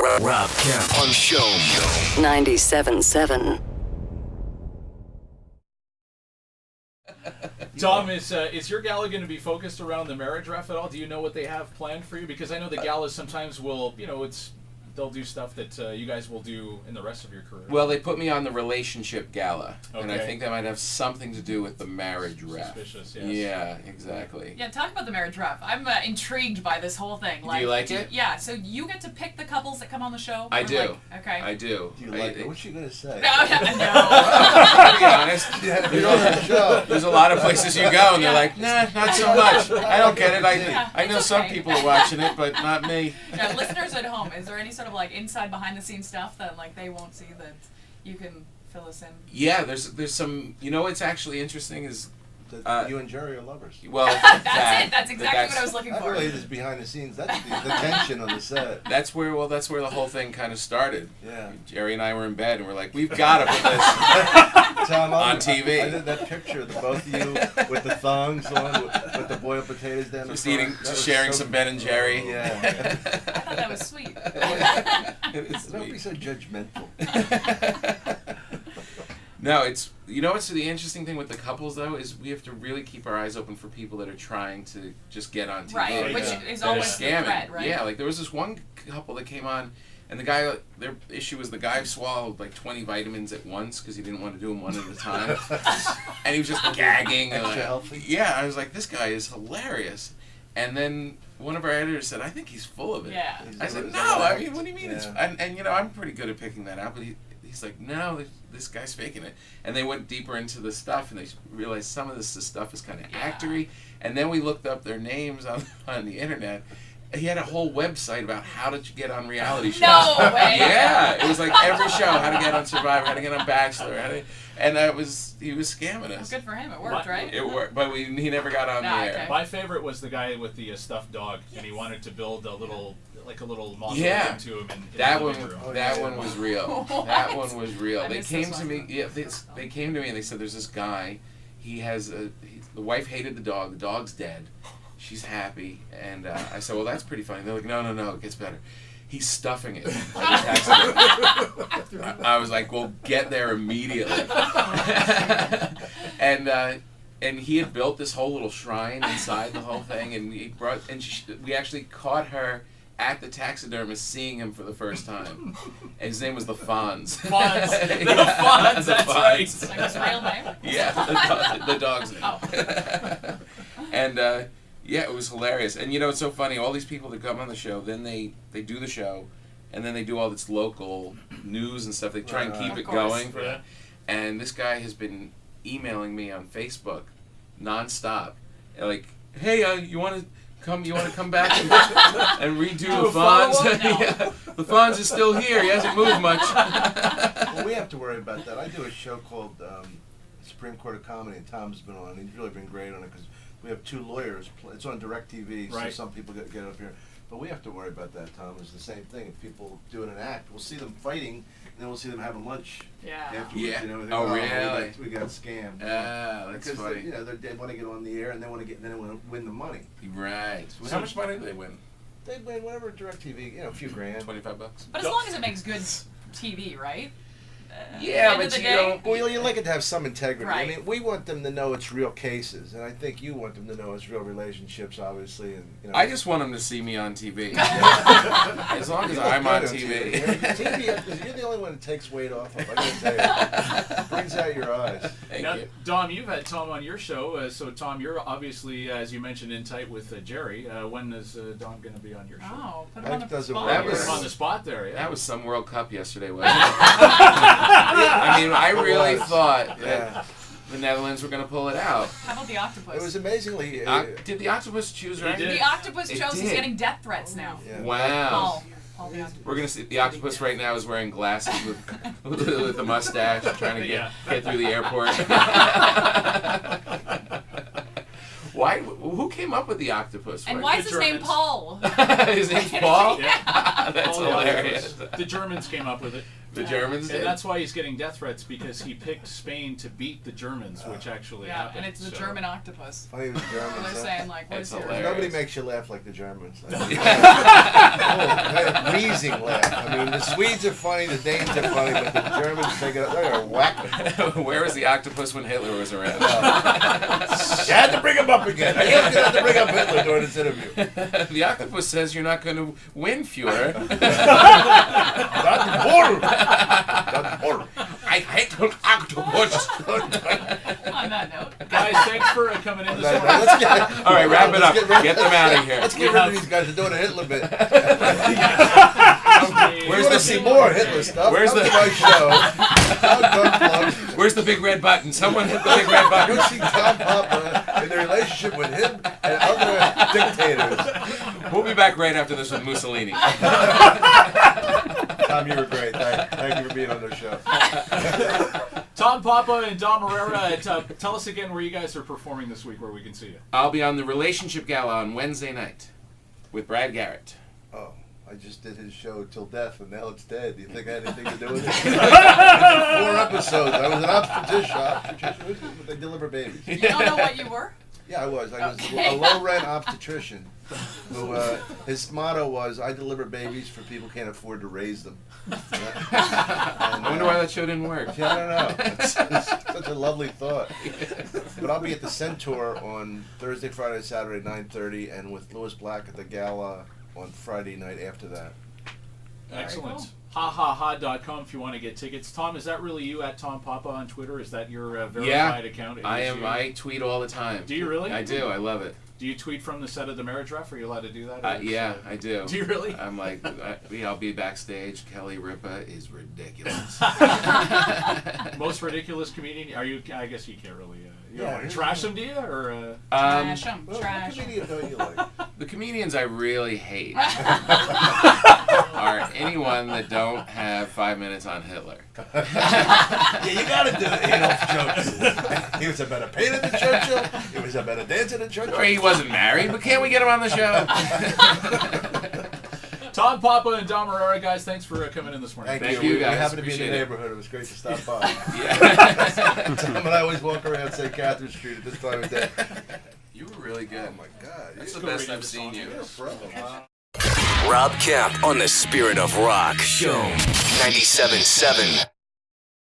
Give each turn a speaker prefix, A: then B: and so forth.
A: Rob Kemp on Show
B: 97.7.
C: Tom, is your gala going to be focused around the marriage ref at all? Do you know what they have planned for you? Because I know the galas sometimes will, they'll do stuff that you guys will do in the rest of your career.
D: Well, they put me on the relationship gala,
C: Okay.
D: and I think that might have something to do with the marriage ref.
C: Suspicious, yes.
D: Yeah, exactly.
E: Yeah, talk about the marriage ref. I'm intrigued by this whole thing.
D: Do you like it?
E: Yeah, so you get to pick the couples that come on the show?
D: I
E: Or
D: do.
E: Okay.
D: I do.
F: Do you like it? What's she going to say?
E: No.
D: I'll be honest.
F: You're on the show.
D: There's a lot of places you go, and they're like, nah, not so much. I don't get it. I know
E: it's
D: some
E: okay.
D: people are watching it, but not me.
E: Now, listeners at home, is there any sort of inside behind the scenes stuff that they won't see that you can fill us in?
D: Yeah, there's some. What's actually interesting is.
F: You and Jerry are lovers.
D: Well,
E: That's it. That's exactly what I was looking
F: That
E: for.
F: really is behind the scenes. That's the tension on the set.
D: That's where the whole thing kind of started.
F: Yeah.
D: Jerry and I were in bed, and we're like, we've got to put this
F: Tom,
D: on TV.
F: I did that picture of the both of you with the thongs on, with the boiled potatoes down
D: Just
F: the front.
D: eating,
F: That
D: just
F: was
D: sharing
F: so-
D: some Ben and Jerry.
F: Yeah.
E: I thought that was sweet.
D: It's
F: Don't be
D: sweet.
F: so judgmental.
D: No, it's what's the interesting thing with the couples though is we have to really keep our eyes open for people that are trying to just get on TV.
E: Right, which
F: Yeah.
E: is
D: that are
E: always the
D: scamming.
E: threat, right?
D: Yeah, there was this one couple that came on, and the guy, their issue was the guy swallowed 20 vitamins at once because he didn't want to do them one at a time, and he was just gagging. And
F: Extra healthy.
D: Yeah, I was like, this guy is hilarious. And then one of our editors said, I think he's full of it.
E: Yeah.
D: I said,
F: Is
D: no,
F: that
D: I mean, what do you mean? It's,
F: Yeah.
D: and I'm pretty good at picking that out, but he's like, no, this guy's faking it. And they went deeper into the stuff, and they realized some of this stuff is kind of actory. And then we looked up their names on the internet. He had a whole website about how to get on reality shows.
E: No way.
D: Yeah, it was like every show, how to get on Survivor, how to get on Bachelor, and he was scamming
E: Well,
D: us.
E: good for him. It worked, right?
D: It worked, but he never got on the air.
E: Okay.
C: My favorite was the guy with the stuffed dog, and he wanted to build a little mausoleum
D: Yeah.
C: to him in
D: That
C: the
D: one,
C: living room.
D: that one was real. That one was real.
E: I
D: They
E: missed
D: came
E: this
D: to
E: one.
D: me. Yeah, they came to me and they said, "There's this guy. He has the wife hated the dog. The dog's dead. She's happy." And I said, "Well, that's pretty funny." They're like, "No, it gets better. He's stuffing it." I was like, "Well, get there immediately." And he had built this whole little shrine inside the whole thing, and we actually caught her at the taxidermist seeing him for the first time. And his name was the Fonz.
C: Fonz. The
D: Yeah,
C: Fonz,
D: the
C: that's
D: Fonz.
C: right.
E: Like his real name?
D: Yeah, the dog's name.
E: Oh.
D: And yeah, it was hilarious. And it's so funny, all these people that come on the show, then they do the show, and then they do all this local news and stuff. They try and keep
E: Of
D: it
E: course.
D: going.
C: Yeah.
D: And this guy has been emailing me on Facebook nonstop. Like, hey, you want to come back and redo
C: Do
D: the
C: a follow-up?
D: Fonz?
E: No.
D: Yeah, the Fonz is still here. He hasn't moved much.
F: Well, we have to worry about that. I do a show called Supreme Court of Comedy, and Tom's been on. He's really been great on it because we have two lawyers. It's on DirecTV, so
C: Right.
F: some people get up here. But we have to worry about that, Tom. It's the same thing. If people doing an act, we'll see them fighting, and then we'll see them having lunch
E: Yeah.
F: afterwards.
D: Yeah.
F: You know, they
D: Oh,
F: go,
D: really?
F: We got scammed.
D: That's
F: Because
D: funny.
F: they want to get on the air, and they want to win the money.
D: Right.
C: So-
D: How much money do they win?
F: They win whatever DirecTV, a few grand.
D: $25.
E: But as long as it makes good TV, right?
D: Yeah,
E: End
D: but
E: of the
D: you
E: day,
D: don't-
F: Well, you like it to have some integrity. I
E: Right.
F: mean, we want them to know it's real cases, and I think you want them to know it's real relationships, obviously. And
D: I just want them to see me on TV. As long as I'm on TV.
F: TV, you're the only one that takes weight off of. I gotta tell you, brings out your eyes.
D: Thank
C: Now,
D: you.
C: Dom, you've had Tom on your show, so Tom, you're obviously, as you mentioned, in tight with Jerry. When is Dom going to be on your show?
E: Oh, put him on
F: Life
E: the
F: doesn't
E: spot.
F: work.
D: That
C: Put
D: was-
C: him on the spot there, yeah.
D: That was some World Cup yesterday, wasn't it? I mean, I really thought that the Netherlands were going to pull it out.
E: How about the octopus?
F: It was amazingly.
D: Did the octopus choose right?
C: did.
E: The octopus
D: It
E: chose he's
D: did.
E: getting death threats now.
F: Yeah.
D: Wow.
E: Paul the octopus.
D: We're going to see the octopus right now is wearing glasses with the mustache trying to get through the airport. Why? Who came up with the octopus?
E: And
D: Right?
E: why is his name
C: Germans.
E: Paul?
D: His name's Paul?
C: Yeah.
D: That's
C: All the
D: hilarious.
C: octopus. The Germans came up with it.
D: The Germans
C: And
D: did.
C: that's why he's getting death threats, because he picked Spain to beat the Germans, which actually
E: Yeah,
C: happened.
E: and it's the
C: so.
E: German octopus.
F: Funny with the Germans.
E: They're
F: huh?
E: saying like, what
D: That's
E: is your...
D: hilarious.
F: Nobody makes you laugh like the Germans. Like, wheezing laugh. I mean, the Swedes are funny, the Danes are funny, but the Germans take it. They are whacking.
D: Where was the octopus when Hitler was around?
F: You had to bring him up again. I had to bring up Hitler during this interview.
D: The octopus says you're not going to win, Führer.
F: Not the border. Not the border.
D: I hate an octopus.
E: On that note.
C: Guys, thanks for coming in this morning.
F: Let's get,
D: All right, wrap it up.
F: Let's
D: Get them out of here.
F: Let's get rid of these guys. They're doing a Hitler bit.
C: Where's
F: Where's to see more Hitler stuff?
D: Where's
F: Come
D: the-
F: to my show? Gun Club.
D: Where's the big red button? Someone hit the big red button.
F: Go see Tom Papa and the relationship with him and other dictators.
D: We'll be back right after this with Mussolini.
F: Tom, you were great. Thank you for being on the show.
C: Tom Papa and Dom Irera, tell us again where you guys are performing this week, where we can see you.
D: I'll be on the Relationship Gala on Wednesday night with Brad Garrett.
F: Oh, I just did his show Till Death, and now it's dead. Do you think I had anything to do with it? 4 episodes. I was an obstetrician. They deliver babies.
E: You don't know what you were?
F: Yeah, I was. I was
E: Okay.
F: a low-rent obstetrician who, his motto was, I deliver babies for people who can't afford to raise them. And,
D: I wonder why that show didn't work.
F: Yeah, I don't know. It's such a lovely thought. But I'll be at the Centaur on Thursday, Friday, Saturday, 9:30, and with Lewis Black at the Gala on Friday night after that.
C: Excellent.
E: cool.
C: HaHaHa.com if you want to get tickets. Tom, is that really you at Tom Papa on Twitter? Is that your verified account? It
D: I
C: is
D: am.
C: you?
D: I tweet all the time.
C: Do you really?
D: I do. I love it.
C: Do you tweet from the set of the marriage ref? Are you allowed to do that? Or
D: Yeah, I do.
C: Do you really?
D: I'm like, I'll be backstage. Kelly Ripa is ridiculous.
C: Most ridiculous comedian? Are you? I guess you can't really. You don't
F: Yeah,
C: want to
F: yeah.
C: trash them, do you? Or
E: Trash 'em.
F: Well,
E: Trash
F: what
E: 'em.
F: comedian don't you like?
D: The comedians I really hate are anyone that don't have 5 minutes on Hitler.
F: Yeah, you gotta do the Adolf jokes. He was a better painter than Churchill. He was a better dancer than Churchill.
D: Or he wasn't married, but can't we get him on the show?
C: Tom Papa and Dom Irera, guys, thanks for coming in this morning.
F: Thank
D: you,
F: you.
D: guys.
F: We happen to be in the
D: Appreciate it.
F: neighborhood. It was great to stop by.
D: Yeah.
F: Tom and I always walk around St. Catherine Street at this time of day.
D: You were really good.
F: Oh my God.
D: That's
F: You're
D: the best
C: radio
D: I've seen you.
F: a pro.
A: Rob Kemp on the Spirit of Rock Show 97.7